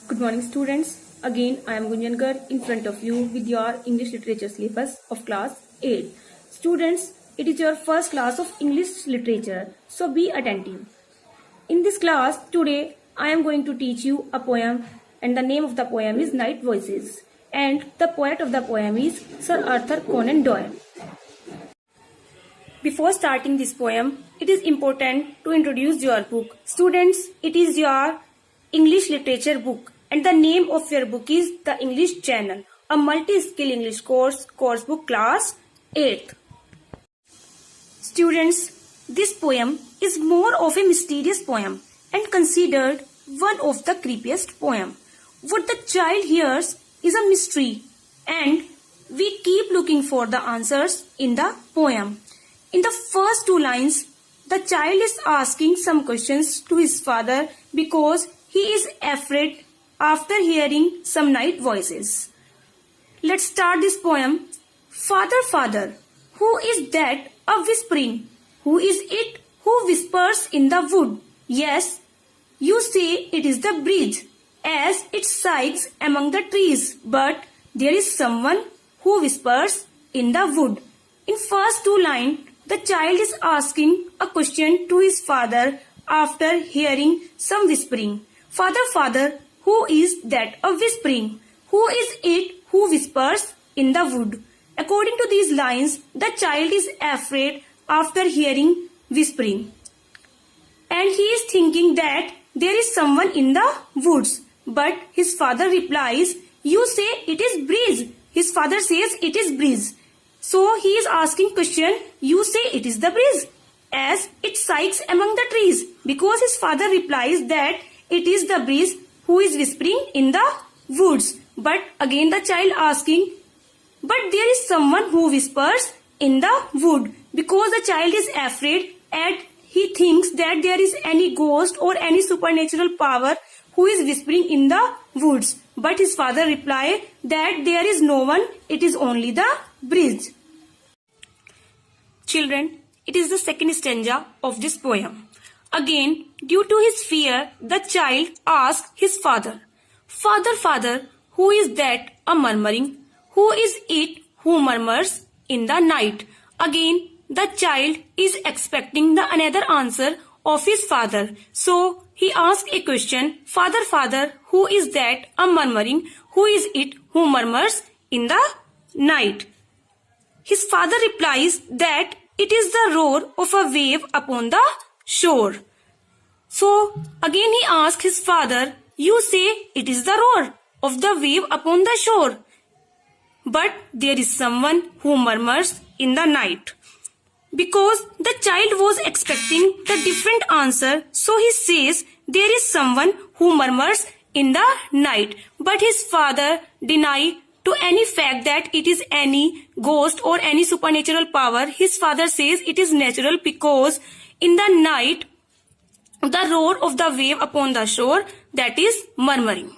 Good morning, students. Again, I am Gunjan in front of you with your English literature syllabus of class 8. Students, it is your first class of English literature, so be attentive. In this class, today, I am going to teach you a poem, and the name of the poem is Night Voices. And the poet of the poem is Sir Arthur Conan Doyle. Before starting this poem, it is important to introduce your book. Students, it is your English literature book, and the name of your book is The English Channel, a multi-skill English course book class 8th. Students, this poem is more of a mysterious poem and considered one of the creepiest poem. What the child hears is a mystery, and we keep looking for the answers in the poem. In the first two lines, the child is asking some questions to his father because he is afraid after hearing some night voices. Let's start this poem. Father, father, who is that a whispering? Who is it who whispers in the wood? Yes, you say it is the breeze as it sighs among the trees, but there is someone who whispers in the wood. In first two lines, the child is asking a question to his father after hearing some whispering. Father, father, who is that a whispering? Who is it who whispers in the wood? According to these lines, the child is afraid after hearing whispering. And he is thinking that there is someone in the woods. But his father replies, you say it is breeze. His father says it is breeze. So he is asking question, you say it is the breeze as it sighs among the trees, because his father replies that it is the breeze who is whispering in the woods. But again the child asking, but there is someone who whispers in the wood, because the child is afraid and he thinks that there is any ghost or any supernatural power who is whispering in the woods. But his father replied that there is no one, it is only the breeze. Children, it is the second stanza of this poem. Again, due to his fear, the child asks his father, Father, father, who is that a murmuring? Who is it who murmurs in the night? Again, the child is expecting the another answer of his father. So, he asks a question, Father, father, who is that a murmuring? Who is it who murmurs in the night? His father replies that it is the roar of a wave upon the shore. So, again he asks his father, you say it is the roar of the wave upon the shore. But there is someone who murmurs in the night. Because the child was expecting the different answer, so he says there is someone who murmurs in the night. But his father denies to any fact that it is any ghost or any supernatural power. His father says it is natural because in the night, the roar of the wave upon the shore, that is murmuring.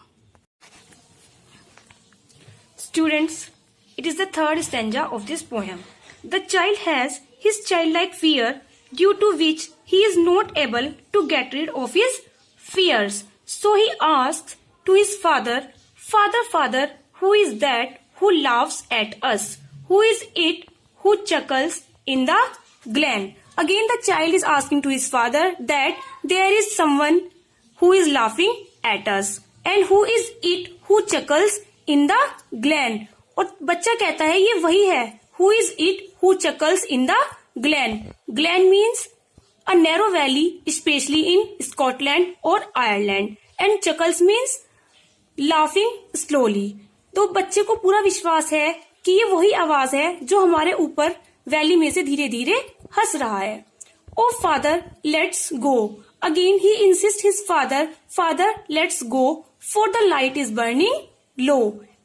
Students, it is the third stanza of this poem. The child has his childlike fear, due to which he is not able to get rid of his fears. So he asks to his father, Father, father, who is that who laughs at us? Who is it who chuckles in the glen? Again the child is asking to his father that there is someone who is laughing at us. And who is it who chuckles in the glen? और बच्चा कहता है ये वही है. Who is it who chuckles in the glen? Glen means a narrow valley, especially in Scotland or Ireland. And chuckles means laughing slowly. तो बच्चे को पूरा विश्वास है कि ये वही आवाज है जो हमारे ऊपर वैली में से धीरे धीरे हंस रहा है. Oh father, let's go. Again he insist his father, father, let's go, for the light is burning low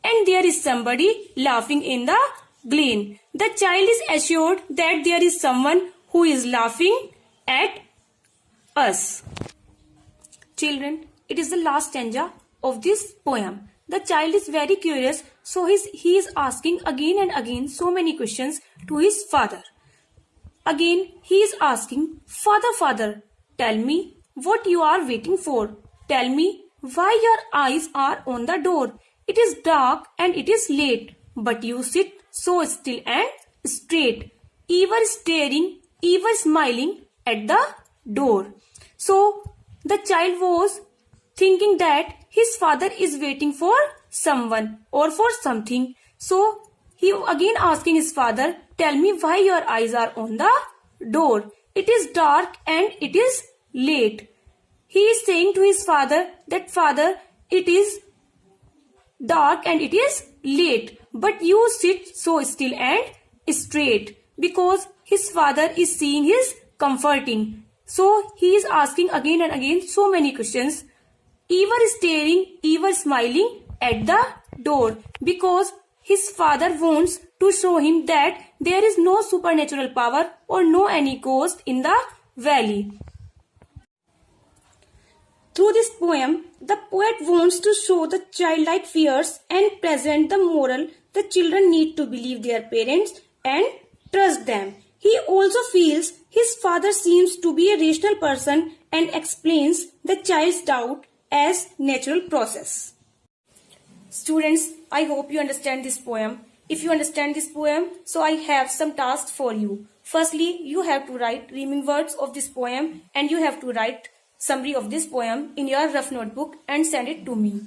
and there is somebody laughing in the glen. The child is assured that there is someone who is laughing at us. Children, it is the last stanza of this poem. The child is very curious, so he is asking again and again so many questions to his father. Again, he is asking, Father, father, tell me what you are waiting for. Tell me why your eyes are on the door. It is dark and it is late, but you sit so still and straight, ever staring, ever smiling at the door. So the child was thinking that his father is waiting for someone or for something. So he again asking his father, tell me why your eyes are on the door. It is dark and it is late. He is saying to his father that father, it is dark and it is late, but you sit so still and straight, because his father is seeing his comforting. So he is asking again and again so many questions, ever staring, ever smiling at the door, because his father wants to show him that there is no supernatural power or no any ghost in the valley. Through this poem, the poet wants to show the childlike fears and present the moral the children need to believe their parents and trust them. He also feels his father seems to be a rational person and explains the child's doubt as natural process. Students, I hope you understand this poem. If you understand this poem, so I have some tasks for you. Firstly, you have to write rhyming words of this poem and you have to write summary of this poem in your rough notebook and send it to me.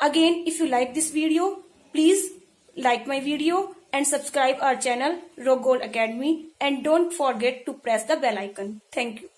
Again, if you like this video, please like my video and subscribe our channel Rock Gold Academy, and don't forget to press the bell icon. Thank you.